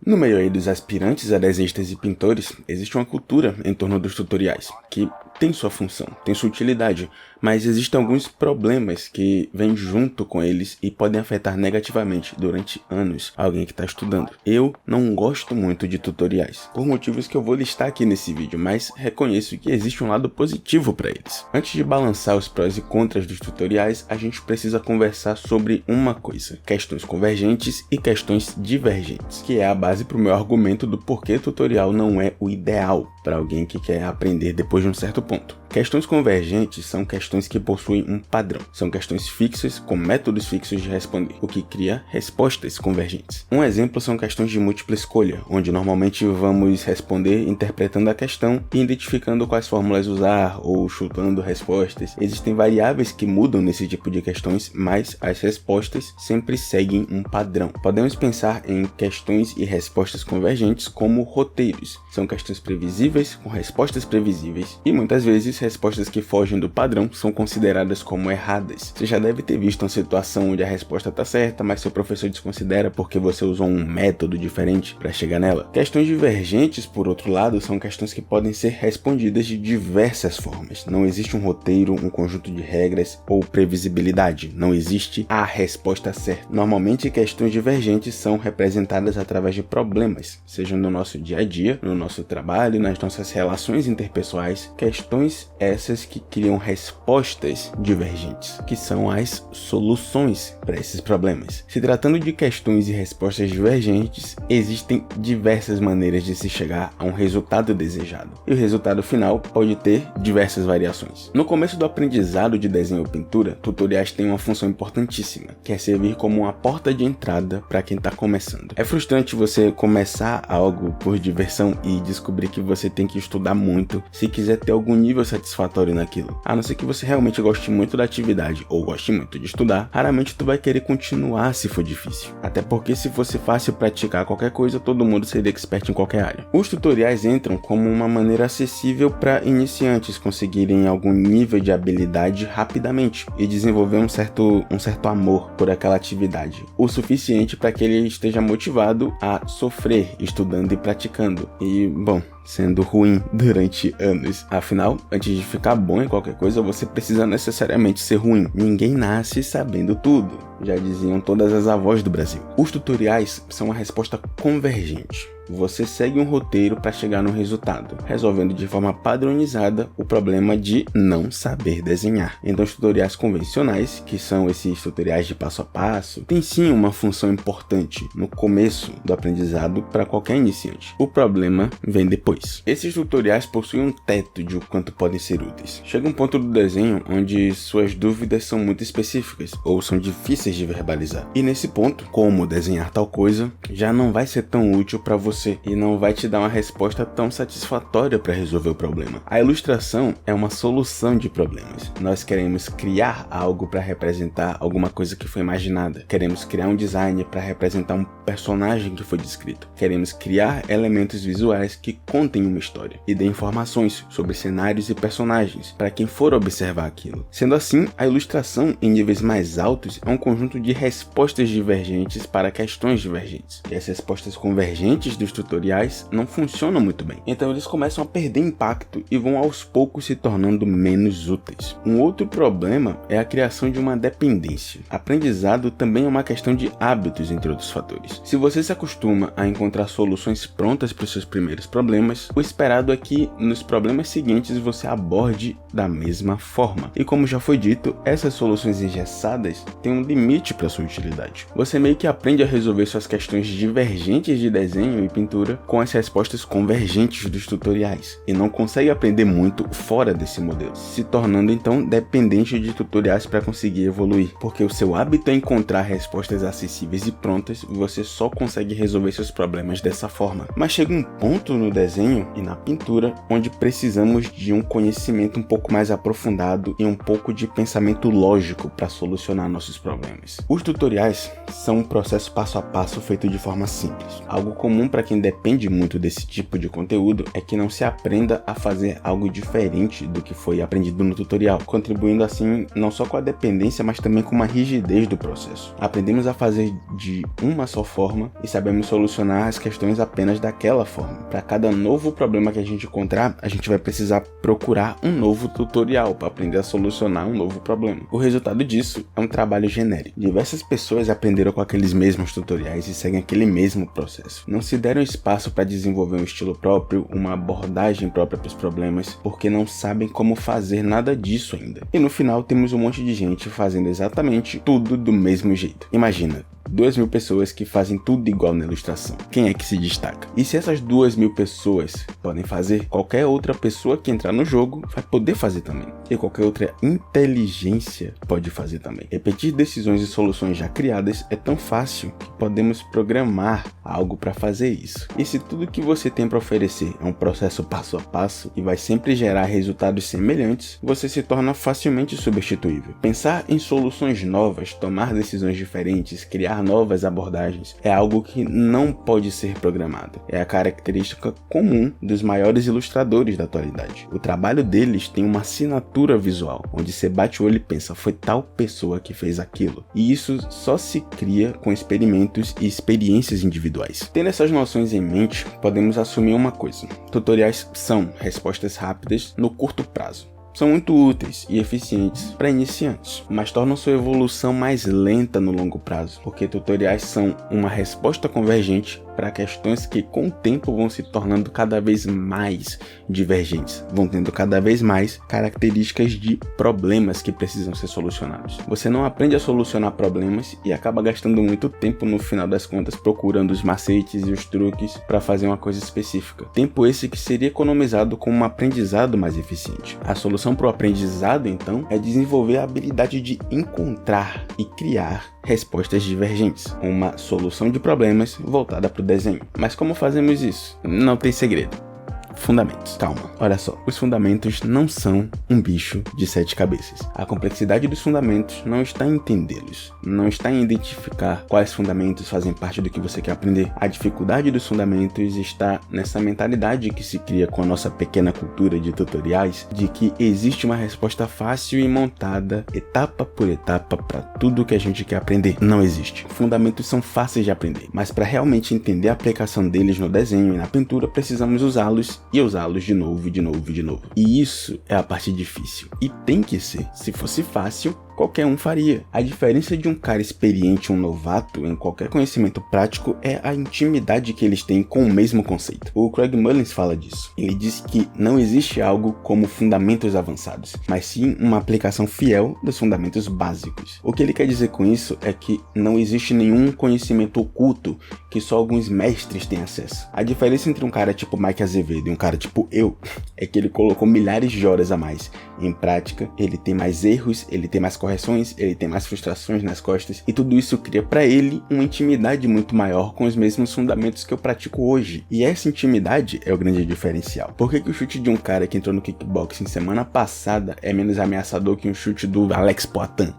No meio aí dos aspirantes a desenhistas e pintores, existe uma cultura em torno dos tutoriais, que tem sua função, tem sua utilidade, mas existem alguns problemas que vêm junto com eles e podem afetar negativamente durante anos alguém que está estudando. Eu não gosto muito de tutoriais, por motivos que eu vou listar aqui nesse vídeo, mas reconheço que existe um lado positivo para eles. Antes de balançar os prós e contras dos tutoriais, a gente precisa conversar sobre uma coisa: questões convergentes e questões divergentes, que é a base para o meu argumento do porquê tutorial não é o ideal para alguém que quer aprender depois de um certo ponto. Questões convergentes são questões que possuem um padrão. São questões fixas com métodos fixos de responder, o que cria respostas convergentes. Um exemplo são questões de múltipla escolha, onde normalmente vamos responder interpretando a questão e identificando quais fórmulas usar ou chutando respostas. Existem variáveis que mudam nesse tipo de questões, mas as respostas sempre seguem um padrão. Podemos pensar em questões e respostas convergentes como roteiros. São questões previsíveis com respostas previsíveis e muitas vezes respostas que fogem do padrão são consideradas como erradas. Você já deve ter visto uma situação onde a resposta está certa, mas seu professor desconsidera porque você usou um método diferente para chegar nela. Questões divergentes, por outro lado, são questões que podem ser respondidas de diversas formas. Não existe um roteiro, um conjunto de regras ou previsibilidade. Não existe a resposta certa. Normalmente, questões divergentes são representadas através de problemas, seja no nosso dia a dia, no nosso trabalho, nas nossas relações interpessoais. Questões essas que criam respostas divergentes, que são as soluções para esses problemas. Se tratando de questões e respostas divergentes, existem diversas maneiras de se chegar a um resultado desejado, e o resultado final pode ter diversas variações. No começo do aprendizado de desenho ou pintura, tutoriais têm uma função importantíssima, que é servir como uma porta de entrada para quem está começando. É frustrante você começar algo por diversão e descobrir que você tem que estudar muito se quiser ter algum nível satisfatório naquilo. A não ser que você realmente goste muito da atividade ou goste muito de estudar, raramente tu vai querer continuar se for difícil. Até porque se fosse fácil praticar qualquer coisa, todo mundo seria expert em qualquer área. Os tutoriais entram como uma maneira acessível para iniciantes conseguirem algum nível de habilidade rapidamente e desenvolver um certo amor por aquela atividade, o suficiente para que ele esteja motivado a sofrer estudando e praticando. E, bom, sendo ruim durante anos. Afinal, antes de ficar bom em qualquer coisa, você precisa necessariamente ser ruim. Ninguém nasce sabendo tudo, já diziam todas as avós do Brasil. Os tutoriais são uma resposta convergente. Você segue um roteiro para chegar no resultado, resolvendo de forma padronizada o problema de não saber desenhar. Então, os tutoriais convencionais, que são esses tutoriais de passo a passo, têm sim uma função importante no começo do aprendizado para qualquer iniciante. O problema vem depois. Esses tutoriais possuem um teto de o quanto podem ser úteis. Chega um ponto do desenho onde suas dúvidas são muito específicas ou são difíceis de verbalizar. E nesse ponto, como desenhar tal coisa, já não vai ser tão útil para você e não vai te dar uma resposta tão satisfatória para resolver o problema. A ilustração é uma solução de problemas. Nós queremos criar algo para representar alguma coisa que foi imaginada. Queremos criar um design para representar um personagem que foi descrito. Queremos criar elementos visuais que contem uma história e dê informações sobre cenários e personagens para quem for observar aquilo. Sendo assim, a ilustração em níveis mais altos é um conjunto de respostas divergentes para questões divergentes. E as respostas convergentes dos tutoriais não funcionam muito bem. Então eles começam a perder impacto e vão aos poucos se tornando menos úteis. Um outro problema é a criação de uma dependência. Aprendizado também é uma questão de hábitos, entre outros fatores. Se você se acostuma a encontrar soluções prontas para os seus primeiros problemas, o esperado é que nos problemas seguintes você aborde da mesma forma. E como já foi dito, essas soluções engessadas têm um limite para sua utilidade. Você meio que aprende a resolver suas questões divergentes de desenho e pintura com as respostas convergentes dos tutoriais e não consegue aprender muito fora desse modelo, se tornando então dependente de tutoriais para conseguir evoluir, porque o seu hábito é encontrar respostas acessíveis e prontas, você só consegue resolver seus problemas dessa forma. Mas chega um ponto no desenho e na pintura onde precisamos de um conhecimento um pouco pouco mais aprofundado e um pouco de pensamento lógico para solucionar nossos problemas. Os tutoriais são um processo passo a passo feito de forma simples. Algo comum para quem depende muito desse tipo de conteúdo é que não se aprenda a fazer algo diferente do que foi aprendido no tutorial, contribuindo assim não só com a dependência, mas também com uma rigidez do processo. Aprendemos a fazer de uma só forma e sabemos solucionar as questões apenas daquela forma. Para cada novo problema que a gente encontrar, a gente vai precisar procurar um novo tutorial para aprender a solucionar um novo problema. O resultado disso é um trabalho genérico. Diversas pessoas aprenderam com aqueles mesmos tutoriais e seguem aquele mesmo processo. Não se deram espaço para desenvolver um estilo próprio, uma abordagem própria para os problemas, porque não sabem como fazer nada disso ainda. E no final temos um monte de gente fazendo exatamente tudo do mesmo jeito. Imagina, 2.000 pessoas que fazem tudo igual na ilustração. Quem é que se destaca? E se essas 2.000 pessoas podem fazer, qualquer outra pessoa que entrar no jogo vai poder fazer também. E qualquer outra inteligência pode fazer também. Repetir decisões e soluções já criadas é tão fácil que podemos programar algo para fazer isso. E se tudo que você tem para oferecer é um processo passo a passo e vai sempre gerar resultados semelhantes, você se torna facilmente substituível. Pensar em soluções novas, tomar decisões diferentes, criar novas abordagens é algo que não pode ser programado. É a característica comum dos maiores ilustradores da atualidade. O trabalho deles tem uma assinatura visual, onde você bate o olho e pensa, foi tal pessoa que fez aquilo. E isso só se cria com experimentos e experiências individuais. Tendo essas noções em mente, podemos assumir uma coisa: tutoriais são respostas rápidas no curto prazo. São muito úteis e eficientes para iniciantes, mas tornam sua evolução mais lenta no longo prazo, porque tutoriais são uma resposta convergente para questões que com o tempo vão se tornando cada vez mais divergentes, vão tendo cada vez mais características de problemas que precisam ser solucionados. Você não aprende a solucionar problemas e acaba gastando muito tempo no final das contas procurando os macetes e os truques para fazer uma coisa específica. Tempo esse que seria economizado com um aprendizado mais eficiente. A solução para o aprendizado, então, é desenvolver a habilidade de encontrar e criar respostas divergentes, uma solução de problemas voltada para o desenho. Mas como fazemos isso? Não tem segredo. Fundamentos. Calma, olha só. Os fundamentos não são um bicho de 7 cabeças. A complexidade dos fundamentos não está em entendê-los, não está em identificar quais fundamentos fazem parte do que você quer aprender. A dificuldade dos fundamentos está nessa mentalidade que se cria com a nossa pequena cultura de tutoriais, de que existe uma resposta fácil e montada, etapa por etapa, para tudo que a gente quer aprender. Não existe. Fundamentos são fáceis de aprender, mas para realmente entender a aplicação deles no desenho e na pintura, precisamos usá-los e usá-los de novo e de novo e de novo. E isso é a parte difícil. E tem que ser. Se fosse fácil, qualquer um faria. A diferença de um cara experiente e um novato em qualquer conhecimento prático é a intimidade que eles têm com o mesmo conceito. O Craig Mullins fala disso. Ele diz que não existe algo como fundamentos avançados, mas sim uma aplicação fiel dos fundamentos básicos. O que ele quer dizer com isso é que não existe nenhum conhecimento oculto que só alguns mestres têm acesso. A diferença entre um cara tipo Mike Azevedo e um cara tipo eu é que ele colocou milhares de horas a mais. Em prática, ele tem mais erros, ele tem mais correções, ele tem mais frustrações nas costas, e tudo isso cria para ele uma intimidade muito maior com os mesmos fundamentos que eu pratico hoje. E essa intimidade é o grande diferencial. Por que o chute de um cara que entrou no kickboxing semana passada é menos ameaçador que um chute do Alex Poatan?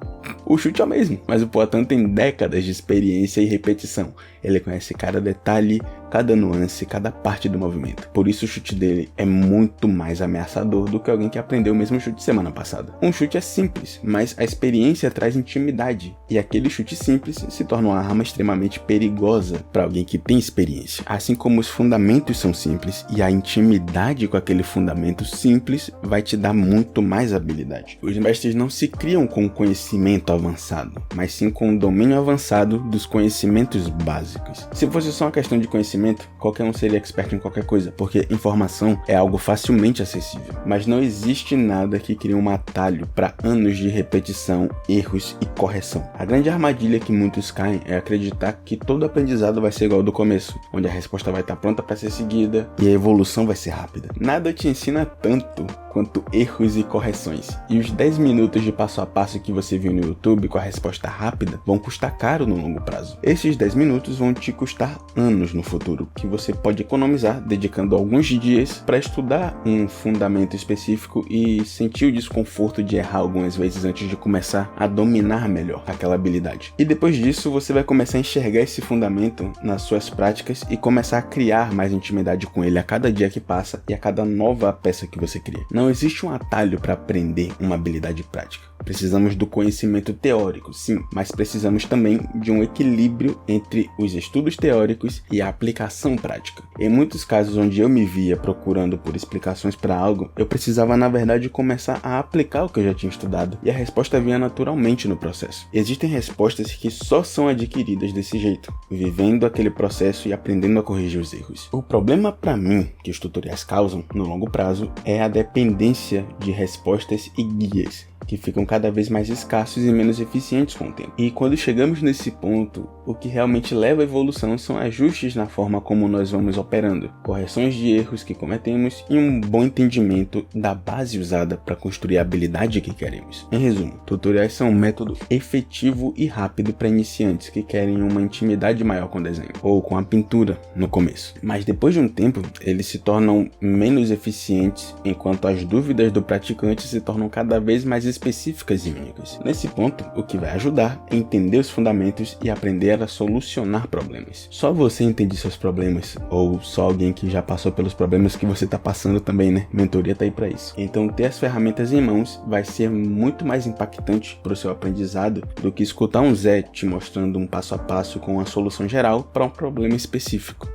O chute é o mesmo, mas o Poatan tem décadas de experiência e repetição. Ele conhece cada detalhe, cada nuance, cada parte do movimento. Por isso o chute dele é muito mais ameaçador do que alguém que aprendeu o mesmo chute semana passada. Um chute é simples, mas a experiência traz intimidade. E aquele chute simples se torna uma arma extremamente perigosa para alguém que tem experiência. Assim como os fundamentos são simples e a intimidade com aquele fundamento simples vai te dar muito mais habilidade. Os mestres não se criam com conhecimento avançado, mas sim com o domínio avançado dos conhecimentos básicos. Se fosse só uma questão de conhecimento, qualquer um seria expert em qualquer coisa, porque informação é algo facilmente acessível. Mas não existe nada que crie um atalho para anos de repetição, erros e correção. A grande armadilha que muitos caem é acreditar que todo aprendizado vai ser igual ao do começo, onde a resposta vai estar pronta para ser seguida e a evolução vai ser rápida. Nada te ensina tanto quanto erros e correções. E os 10 minutos de passo a passo que você viu no no YouTube com a resposta rápida vão custar caro no longo prazo. Esses 10 minutos vão te custar anos no futuro, que você pode economizar dedicando alguns dias para estudar um fundamento específico e sentir o desconforto de errar algumas vezes antes de começar a dominar melhor aquela habilidade. E depois disso você vai começar a enxergar esse fundamento nas suas práticas e começar a criar mais intimidade com ele a cada dia que passa e a cada nova peça que você cria. Não existe um atalho para aprender uma habilidade prática. Precisamos do conhecimento teórico, sim, mas precisamos também de um equilíbrio entre os estudos teóricos e a aplicação prática. Em muitos casos onde eu me via procurando por explicações para algo, eu precisava na verdade começar a aplicar o que eu já tinha estudado, e a resposta vinha naturalmente no processo. Existem respostas que só são adquiridas desse jeito, vivendo aquele processo e aprendendo a corrigir os erros. O problema para mim que os tutoriais causam no longo prazo é a dependência de respostas e guias, que ficam cada vez mais escassos e menos eficientes com o tempo. E quando chegamos nesse ponto, o que realmente leva à evolução são ajustes na forma como nós vamos operando, correções de erros que cometemos e um bom entendimento da base usada para construir a habilidade que queremos. Em resumo, tutoriais são um método efetivo e rápido para iniciantes que querem uma intimidade maior com o desenho, ou com a pintura no começo. Mas depois de um tempo, eles se tornam menos eficientes, enquanto as dúvidas do praticante se tornam cada vez mais específicas e únicas. Nesse ponto, o que vai ajudar é entender os fundamentos e aprender a solucionar problemas. Só você entende seus problemas, ou só alguém que já passou pelos problemas que você está passando também, né? Mentoria tá aí para isso. Então ter as ferramentas em mãos vai ser muito mais impactante para o seu aprendizado do que escutar um Zé te mostrando um passo a passo com uma solução geral para um problema específico.